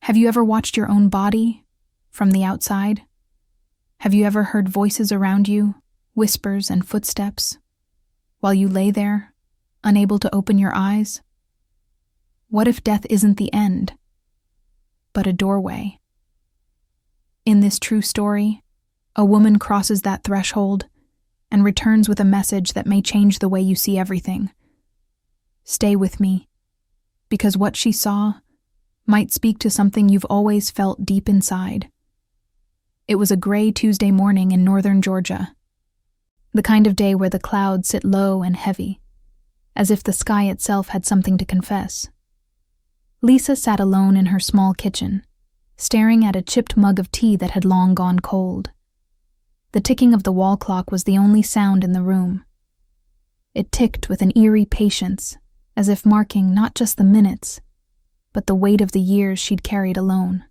Have you ever watched your own body from the outside? Have you ever heard voices around you, whispers and footsteps, while you lay there, unable to open your eyes? What if death isn't the end, but a doorway? In this true story, a woman crosses that threshold and returns with a message that may change the way you see everything. Stay with me, because what she saw might speak to something you've always felt deep inside. It was a gray Tuesday morning in northern Georgia, the kind of day where the clouds sit low and heavy, as if the sky itself had something to confess. Lisa sat alone in her small kitchen, staring at a chipped mug of tea that had long gone cold. The ticking of the wall clock was the only sound in the room. It ticked with an eerie patience, as if marking not just the minutes, but the weight of the years she'd carried alone.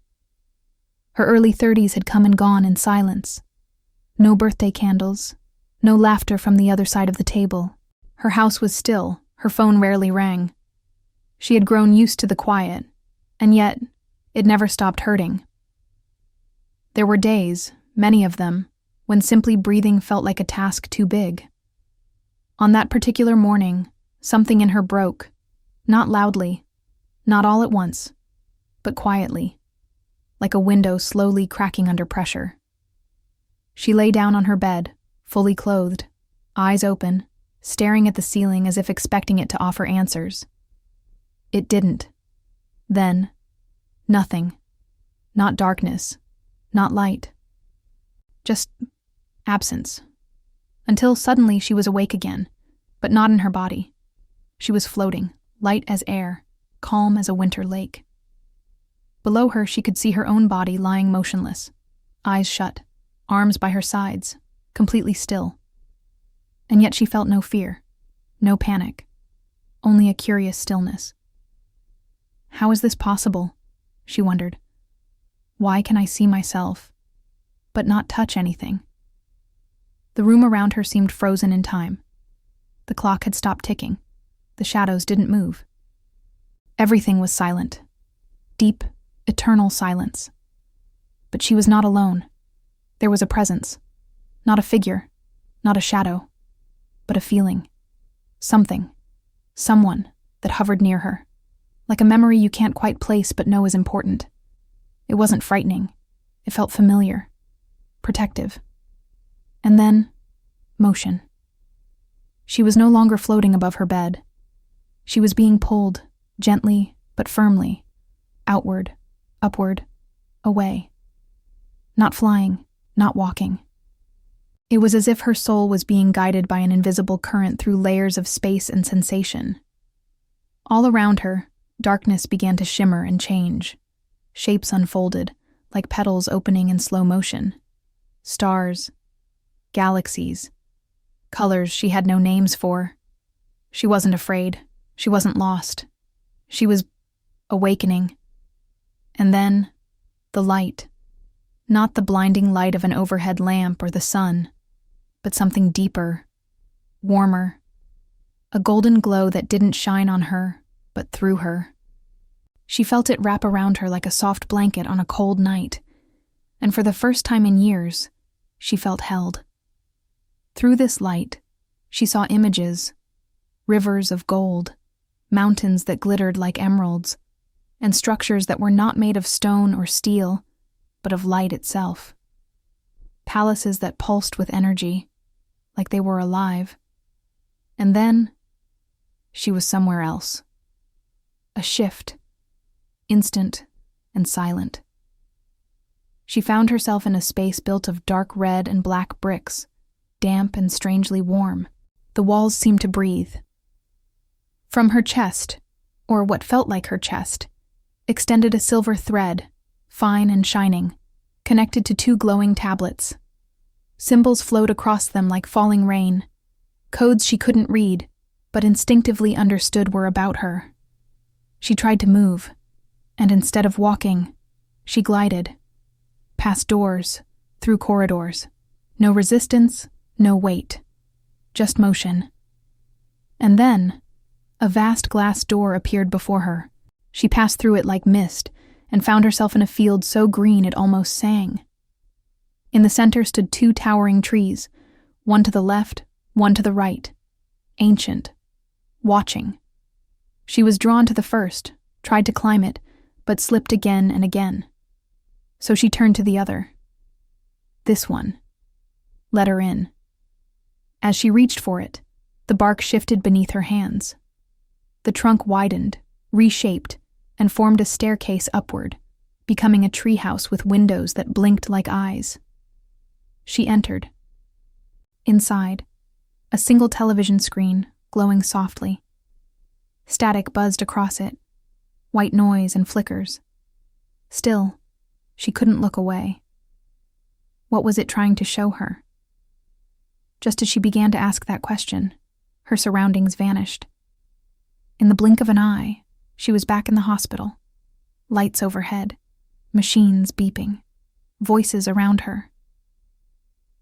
Her early 30s had come and gone in silence. No birthday candles, no laughter from the other side of the table. Her house was still, her phone rarely rang. She had grown used to the quiet, and yet it never stopped hurting. There were days, many of them, when simply breathing felt like a task too big. On that particular morning, something in her broke, not loudly, not all at once, but quietly, like a window slowly cracking under pressure. She lay down on her bed, fully clothed, eyes open, staring at the ceiling as if expecting it to offer answers. It didn't. Then, nothing. Not darkness, not light. Just absence. Until suddenly she was awake again, but not in her body. She was floating, light as air, calm as a winter lake. Below her she could see her own body lying motionless, eyes shut, arms by her sides, completely still. And yet she felt no fear, no panic, only a curious stillness. How is this possible? She wondered. Why can I see myself, but not touch anything? The room around her seemed frozen in time. The clock had stopped ticking. The shadows didn't move. Everything was silent. Deep, eternal silence. But she was not alone. There was a presence. Not a figure, not a shadow, but a feeling. Something. Someone that hovered near her. Like a memory you can't quite place but know is important. It wasn't frightening. It felt familiar. Protective. And then, motion. She was no longer floating above her bed. She was being pulled, gently but firmly, outward, upward, away. Not flying, not walking. It was as if her soul was being guided by an invisible current through layers of space and sensation. All around her, darkness began to shimmer and change. Shapes unfolded, like petals opening in slow motion. Stars, galaxies, colors she had no names for. She wasn't afraid. She wasn't lost. She was awakening. And then, the light. Not the blinding light of an overhead lamp or the sun, but something deeper, warmer. A golden glow that didn't shine on her, but through her. She felt it wrap around her like a soft blanket on a cold night, and for the first time in years, she felt held. Through this light, she saw images, rivers of gold, mountains that glittered like emeralds, and structures that were not made of stone or steel, but of light itself. Palaces that pulsed with energy, like they were alive. And then, she was somewhere else. A shift, instant and silent. She found herself in a space built of dark red and black bricks, damp and strangely warm. The walls seemed to breathe. From her chest, or what felt like her chest, extended a silver thread, fine and shining, connected to 2 glowing tablets. Symbols flowed across them like falling rain, codes she couldn't read, but instinctively understood were about her. She tried to move, and instead of walking, she glided, past doors, through corridors. No resistance, no weight, just motion. And then, a vast glass door appeared before her. She passed through it like mist and found herself in a field so green it almost sang. In the center stood 2 towering trees, one to the left, one to the right, ancient, watching. She was drawn to the first, tried to climb it, but slipped again and again. So she turned to the other. This one. Let her in. As she reached for it, the bark shifted beneath her hands. The trunk widened, reshaped, and formed a staircase upward, becoming a treehouse with windows that blinked like eyes. She entered. Inside, a single television screen, glowing softly. Static buzzed across it, white noise and flickers. Still, she couldn't look away. What was it trying to show her? Just as she began to ask that question, her surroundings vanished. In the blink of an eye, she was back in the hospital. Lights overhead, machines beeping, voices around her.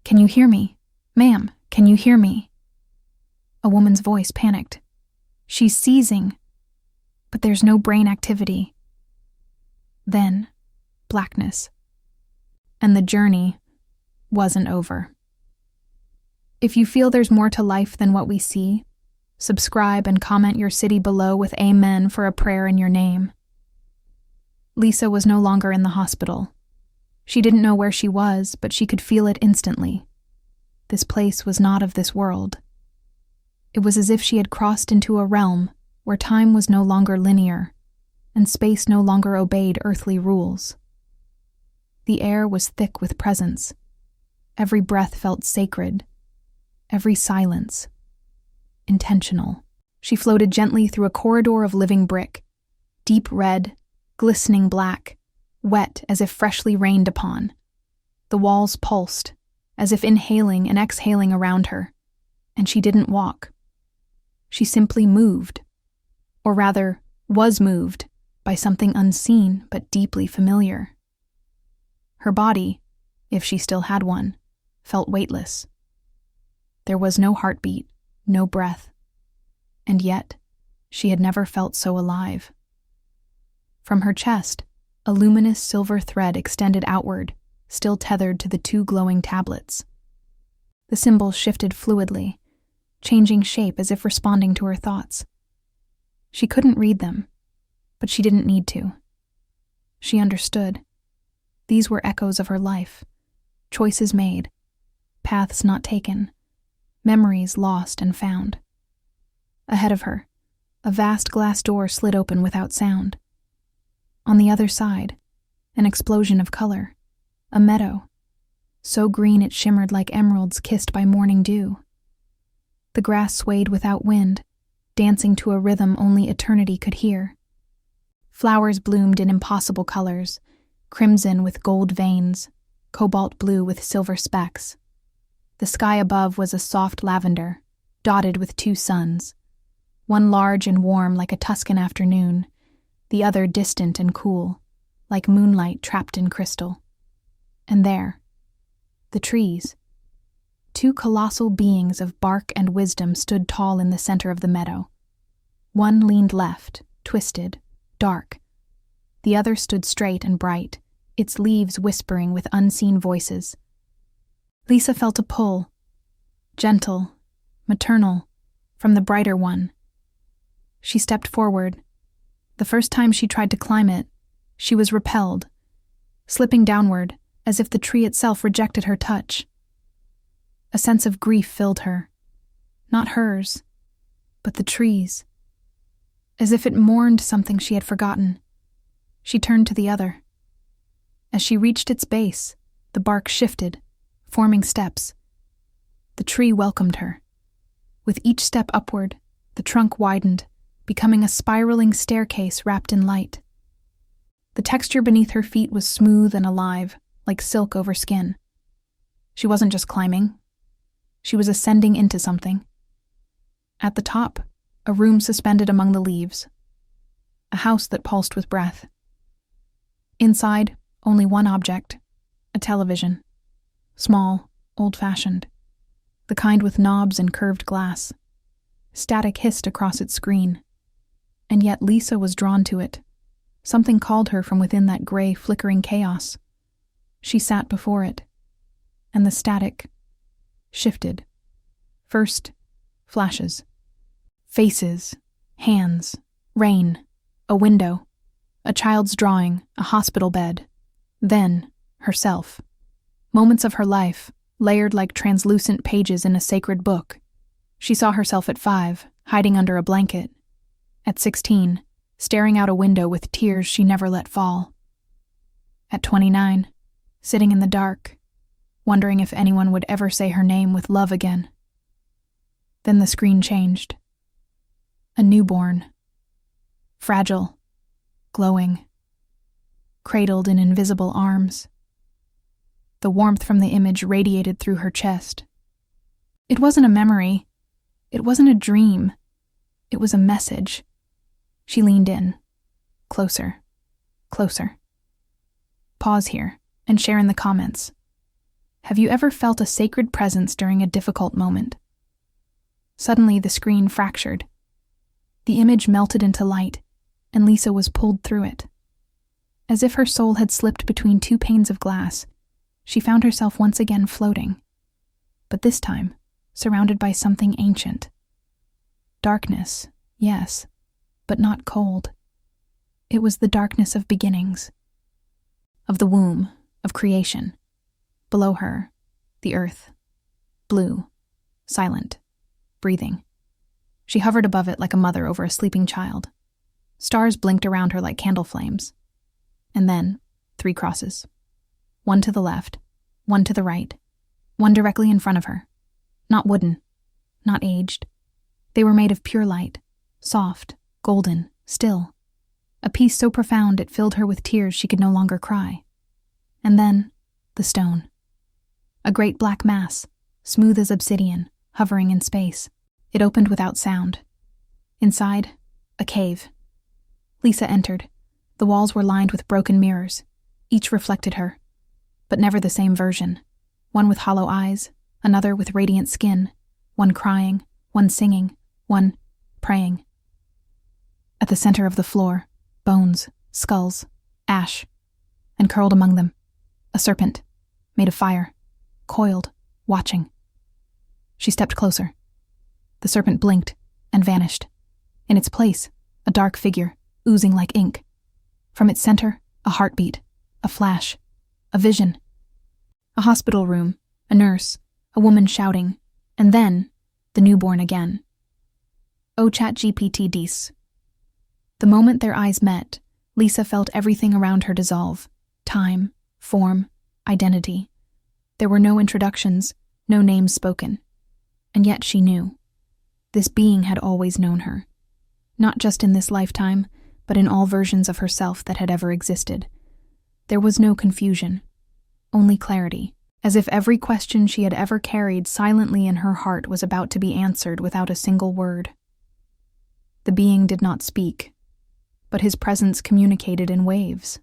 "Can you hear me? Ma'am, can you hear me?" A woman's voice panicked. "She's seizing." But there's no brain activity. Then, blackness. And the journey wasn't over. If you feel there's more to life than what we see, subscribe and comment your city below with amen for a prayer in your name. Lisa was no longer in the hospital. She didn't know where she was, but she could feel it instantly. This place was not of this world. It was as if she had crossed into a realm where time was no longer linear, and space no longer obeyed earthly rules. The air was thick with presence. Every breath felt sacred. Every silence intentional. She floated gently through a corridor of living brick, deep red, glistening black, wet as if freshly rained upon. The walls pulsed, as if inhaling and exhaling around her, and she didn't walk. She simply moved, or rather, was moved by something unseen but deeply familiar. Her body, if she still had one, felt weightless. There was no heartbeat, no breath, and yet she had never felt so alive. From her chest, a luminous silver thread extended outward, still tethered to the 2 glowing tablets. The symbols shifted fluidly, changing shape as if responding to her thoughts. She couldn't read them, but she didn't need to. She understood. These were echoes of her life, choices made, paths not taken, memories lost and found. Ahead of her, a vast glass door slid open without sound. On the other side, an explosion of color, a meadow, so green it shimmered like emeralds kissed by morning dew. The grass swayed without wind, dancing to a rhythm only eternity could hear. Flowers bloomed in impossible colors, crimson with gold veins, cobalt blue with silver specks. The sky above was a soft lavender, dotted with 2 suns, one large and warm like a Tuscan afternoon, the other distant and cool, like moonlight trapped in crystal. And there, the trees. 2 colossal beings of bark and wisdom stood tall in the center of the meadow. One leaned left, twisted, dark. The other stood straight and bright, its leaves whispering with unseen voices. Lisa felt a pull, gentle, maternal, from the brighter one. She stepped forward. The first time she tried to climb it, she was repelled, slipping downward as if the tree itself rejected her touch. A sense of grief filled her, not hers, but the tree's. As if it mourned something she had forgotten, she turned to the other. As she reached its base, the bark shifted, forming steps. The tree welcomed her. With each step upward, the trunk widened, becoming a spiraling staircase wrapped in light. The texture beneath her feet was smooth and alive, like silk over skin. She wasn't just climbing. She was ascending into something. At the top, a room suspended among the leaves. A house that pulsed with breath. Inside, only one object, a television. Small, old-fashioned. The kind with knobs and curved glass. Static hissed across its screen. And yet Lisa was drawn to it. Something called her from within that gray, flickering chaos. She sat before it, and the static shifted. First, flashes. Faces, hands, rain, a window, a child's drawing, a hospital bed. Then, herself. Moments of her life, layered like translucent pages in a sacred book. She saw herself at 5, hiding under a blanket. At 16, staring out a window with tears she never let fall. At 29, sitting in the dark, wondering if anyone would ever say her name with love again. Then the screen changed. A newborn. Fragile, glowing, cradled in invisible arms. The warmth from the image radiated through her chest. It wasn't a memory. It wasn't a dream. It was a message. She leaned in. Closer. Closer. Pause here and share in the comments. Have you ever felt a sacred presence during a difficult moment? Suddenly the screen fractured. The image melted into light, and Lisa was pulled through it. As if her soul had slipped between 2 panes of glass, she found herself once again floating, but this time surrounded by something ancient. Darkness, yes, but not cold. It was the darkness of beginnings, of the womb, of creation. Below her, the earth, blue, silent, breathing. She hovered above it like a mother over a sleeping child. Stars blinked around her like candle flames. And then, 3 crosses. One to the left, one to the right, one directly in front of her. Not wooden, not aged. They were made of pure light, soft, golden, still. A peace so profound it filled her with tears she could no longer cry. And then, the stone. A great black mass, smooth as obsidian, hovering in space. It opened without sound. Inside, a cave. Lisa entered. The walls were lined with broken mirrors. Each reflected her, but never the same version. One with hollow eyes, another with radiant skin, one crying, one singing, one praying. At the center of the floor, bones, skulls, ash, and curled among them, a serpent, made of fire, coiled, watching. She stepped closer. The serpent blinked and vanished. In its place, a dark figure, oozing like ink. From its center, a heartbeat, a flash, a vision. A hospital room, a nurse, a woman shouting, and then, the newborn again. Oh, ChatGPT dies. The moment their eyes met, Lisa felt everything around her dissolve. Time, form, identity. There were no introductions, no names spoken. And yet she knew. This being had always known her. Not just in this lifetime, but in all versions of herself that had ever existed. There was no confusion, only clarity, as if every question she had ever carried silently in her heart was about to be answered without a single word. The being did not speak, but his presence communicated in waves.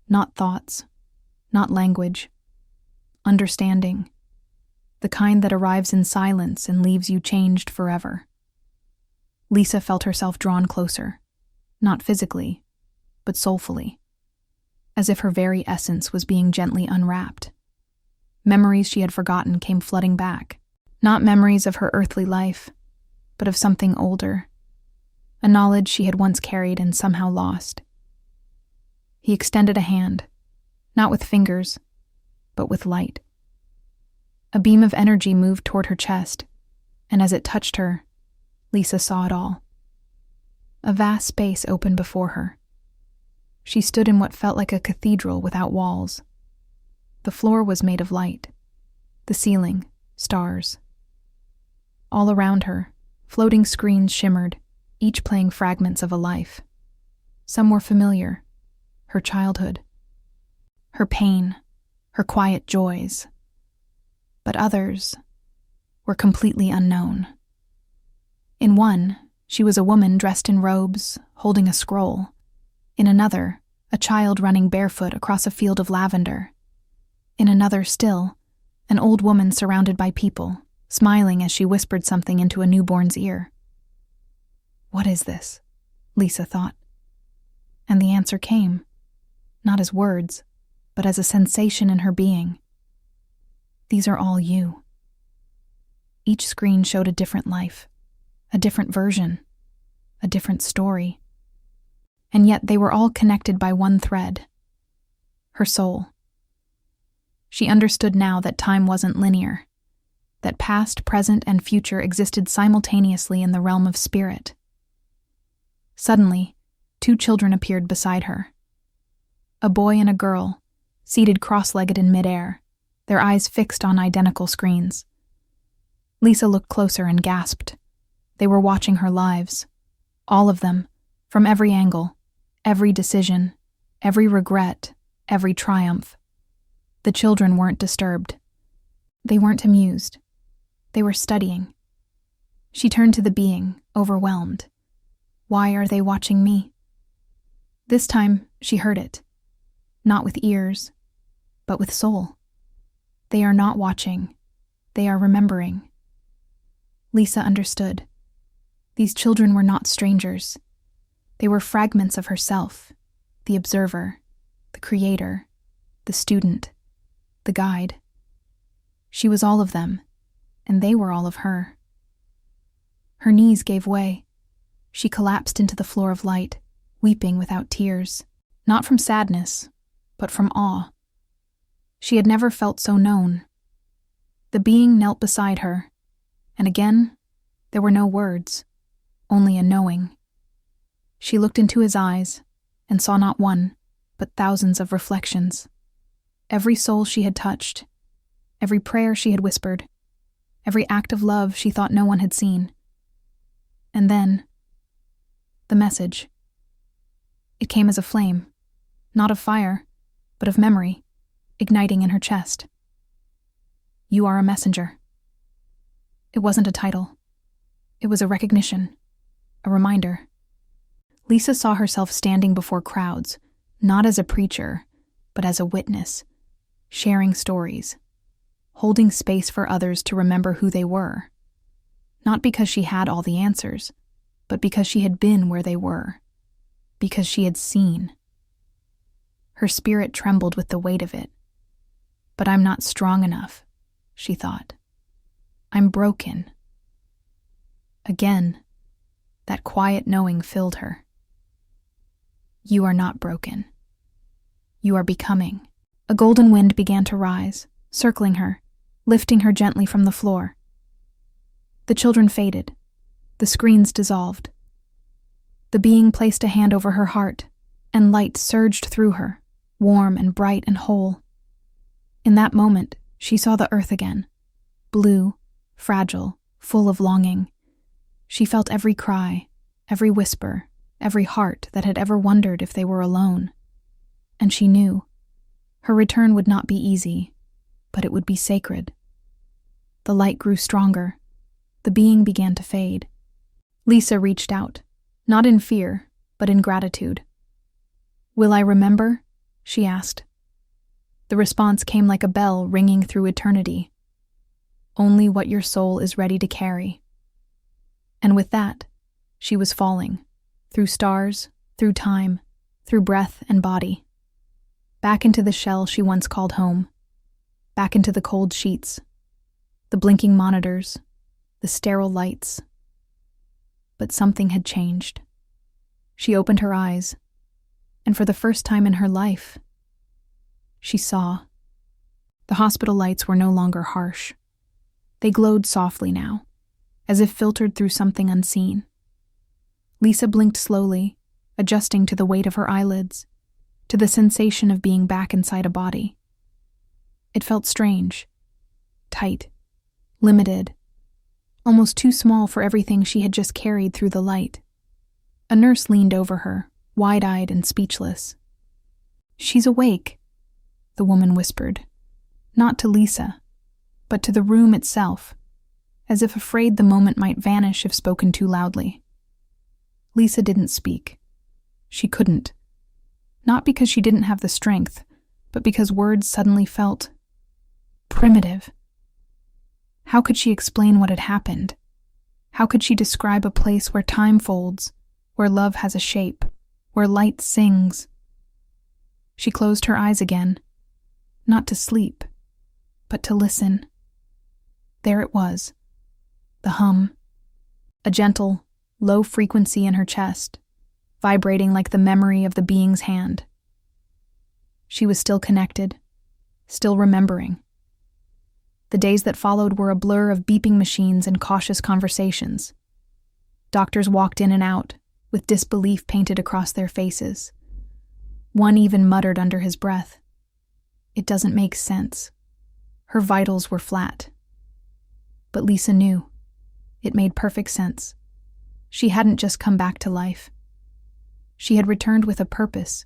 Not thoughts, not language, understanding. The kind that arrives in silence and leaves you changed forever. Lisa felt herself drawn closer, not physically, but soulfully, as if her very essence was being gently unwrapped. Memories she had forgotten came flooding back, not memories of her earthly life, but of something older, a knowledge she had once carried and somehow lost. He extended a hand, not with fingers, but with light. A beam of energy moved toward her chest, and as it touched her, Lisa saw it all. A vast space opened before her. She stood in what felt like a cathedral without walls. The floor was made of light. The ceiling, stars. All around her, floating screens shimmered, each playing fragments of a life. Some were familiar, her childhood, her pain, her quiet joys. But others were completely unknown. In one, she was a woman dressed in robes, holding a scroll. In another, a child running barefoot across a field of lavender. In another still, an old woman surrounded by people, smiling as she whispered something into a newborn's ear. What is this? Lisa thought. and the answer came, not as words, but as a sensation in her being. These are all you. Each screen showed a different life, a different version, a different story. And yet they were all connected by one thread: her soul. She understood now that time wasn't linear, that past, present, and future existed simultaneously in the realm of spirit. Suddenly, 2 children appeared beside her. A boy and a girl, seated cross-legged in midair, their eyes fixed on identical screens. Lisa looked closer and gasped. They were watching her lives. All of them, from every angle, every decision, every regret, every triumph. The children weren't disturbed. They weren't amused. They were studying. She turned to the being, overwhelmed. Why are they watching me? This time, she heard it. Not with ears, but with soul. They are not watching. They are remembering. Lisa understood. These children were not strangers. They were fragments of herself, the observer, the creator, the student, the guide. She was all of them, and they were all of her. Her knees gave way. She collapsed into the floor of light, weeping without tears, not from sadness, but from awe. She had never felt so known. The being knelt beside her, and again, there were no words, only a knowing. She looked into his eyes and saw not one, but thousands of reflections. Every soul she had touched, every prayer she had whispered, every act of love she thought no one had seen. And then, the message. It came as a flame, not of fire, but of memory, igniting in her chest. You are a messenger. It wasn't a title. It was a recognition, a reminder. Lisa saw herself standing before crowds, not as a preacher, but as a witness, sharing stories, holding space for others to remember who they were. Not because she had all the answers, but because she had been where they were, because she had seen. Her spirit trembled with the weight of it. But I'm not strong enough, she thought. I'm broken. Again, that quiet knowing filled her. You are not broken. You are becoming. A golden wind began to rise, circling her, lifting her gently from the floor. The children faded. The screens dissolved. The being placed a hand over her heart, and light surged through her, warm and bright and whole. In that moment, she saw the earth again, blue, fragile, full of longing. She felt every cry, every whisper, every heart that had ever wondered if they were alone. And she knew her return would not be easy, but it would be sacred. The light grew stronger. The being began to fade. Lisa reached out, not in fear, but in gratitude. Will I remember? She asked. The response came like a bell ringing through eternity. Only what your soul is ready to carry. And with that, she was falling, through stars, through time, through breath and body. Back into the shell she once called home. Back into the cold sheets, the blinking monitors, the sterile lights. But something had changed. She opened her eyes, and for the first time in her life, she saw. The hospital lights were no longer harsh. They glowed softly now, as if filtered through something unseen. Lisa blinked slowly, adjusting to the weight of her eyelids, to the sensation of being back inside a body. It felt strange, tight, limited, almost too small for everything she had just carried through the light. A nurse leaned over her, wide-eyed and speechless. She's awake, the woman whispered, not to Lisa, but to the room itself, as if afraid the moment might vanish if spoken too loudly. Lisa didn't speak. She couldn't. Not because she didn't have the strength, but because words suddenly felt primitive. How could she explain what had happened? How could she describe a place where time folds, where love has a shape, where light sings. She closed her eyes again, not to sleep, but to listen. There it was, the hum, a gentle, low frequency in her chest, vibrating like the memory of the being's hand. She was still connected, still remembering. The days that followed were a blur of beeping machines and cautious conversations. Doctors walked in and out, with disbelief painted across their faces. One even muttered under his breath, "It doesn't make sense." Her vitals were flat. But Lisa knew. It made perfect sense. She hadn't just come back to life. She had returned with a purpose.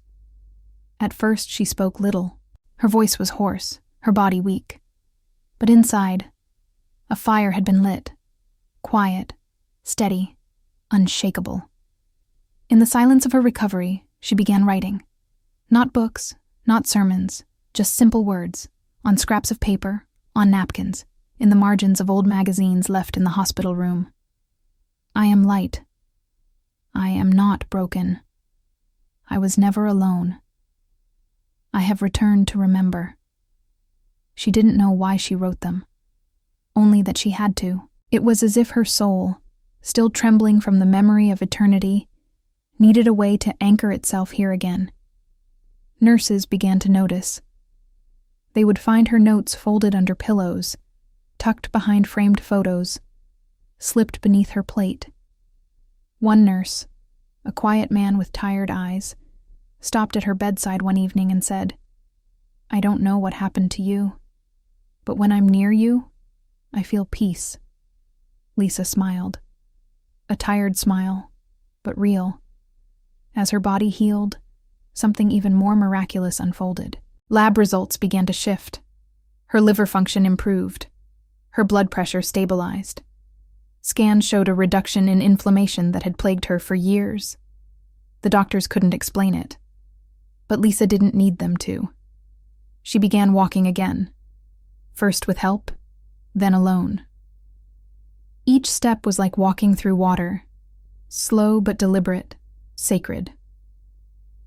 At first, she spoke little. Her voice was hoarse, her body weak. But inside, a fire had been lit. Quiet, steady, unshakable. In the silence of her recovery, she began writing. Not books, not sermons, just simple words, on scraps of paper, on napkins, in the margins of old magazines left in the hospital room. I am light. I am not broken. I was never alone. I have returned to remember. She didn't know why she wrote them, only that she had to. It was as if her soul, still trembling from the memory of eternity, needed a way to anchor itself here again. Nurses began to notice. They would find her notes folded under pillows, tucked behind framed photos, slipped beneath her plate. One nurse, a quiet man with tired eyes, stopped at her bedside one evening and said, "I don't know what happened to you, but when I'm near you, I feel peace." Lisa smiled. A tired smile, but real. As her body healed, something even more miraculous unfolded. Lab results began to shift. Her liver function improved. Her blood pressure stabilized. Scans showed a reduction in inflammation that had plagued her for years. The doctors couldn't explain it. But Lisa didn't need them to. She began walking again. First with help, then alone. Each step was like walking through water, slow but deliberate, sacred.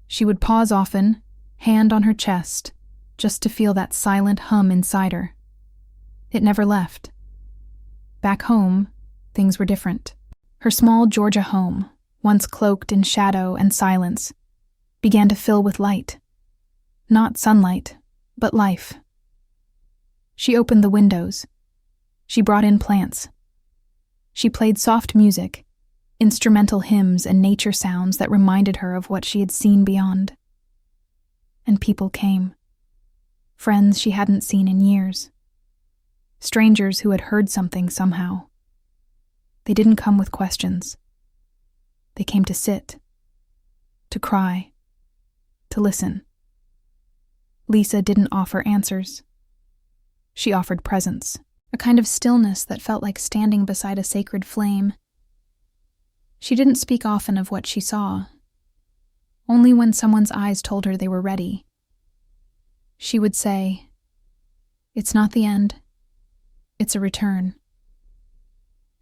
She would pause often, hand on her chest, just to feel that silent hum inside her. It never left. Back home, things were different. Her small Georgia home, once cloaked in shadow and silence, began to fill with light. Not sunlight, but life. She opened the windows. She brought in plants. She played soft music, instrumental hymns and nature sounds that reminded her of what she had seen beyond. And people came. Friends she hadn't seen in years. Strangers who had heard something somehow. They didn't come with questions. They came to sit, to cry, to listen. Lisa didn't offer answers. She offered presence, a kind of stillness that felt like standing beside a sacred flame. She didn't speak often of what she saw, only when someone's eyes told her they were ready. She would say, "It's not the end, it's a return."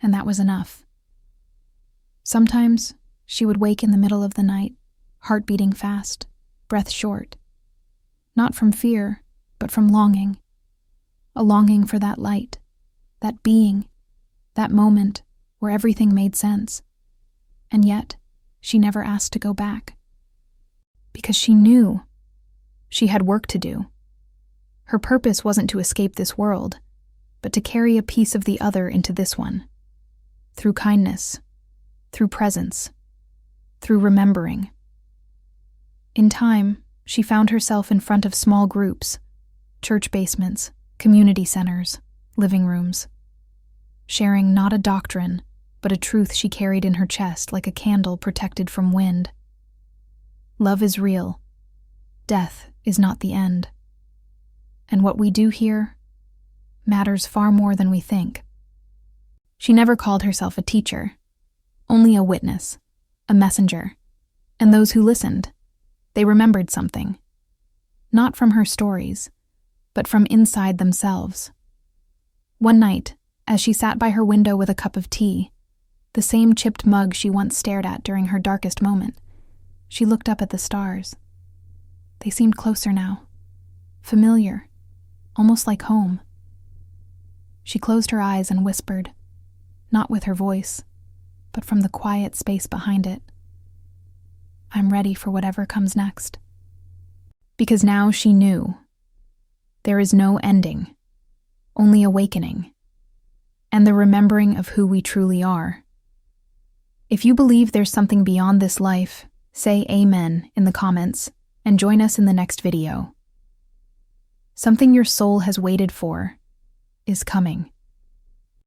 And that was enough. Sometimes she would wake in the middle of the night, heart beating fast, breath short. Not from fear, but from longing. A longing for that light, that being, that moment where everything made sense. And yet, she never asked to go back. Because she knew she had work to do. Her purpose wasn't to escape this world, but to carry a piece of the other into this one. Through kindness, through presence, through remembering. In time, she found herself in front of small groups, church basements, community centers, living rooms, sharing not a doctrine, but a truth she carried in her chest like a candle protected from wind. Love is real. Death is not the end. And what we do here matters far more than we think. She never called herself a teacher, only a witness, a messenger, and those who listened, they remembered something. Not from her stories, but from inside themselves. One night, as she sat by her window with a cup of tea, the same chipped mug she once stared at during her darkest moment, She looked up at the stars. They seemed closer now, familiar, almost like home. She closed her eyes and whispered, not with her voice, but from the quiet space behind it, "I'm ready for whatever comes next." Because now she knew there is no ending, only awakening, and the remembering of who we truly are. If you believe there's something beyond this life, say amen in the comments and join us in the next video. Something your soul has waited for is coming.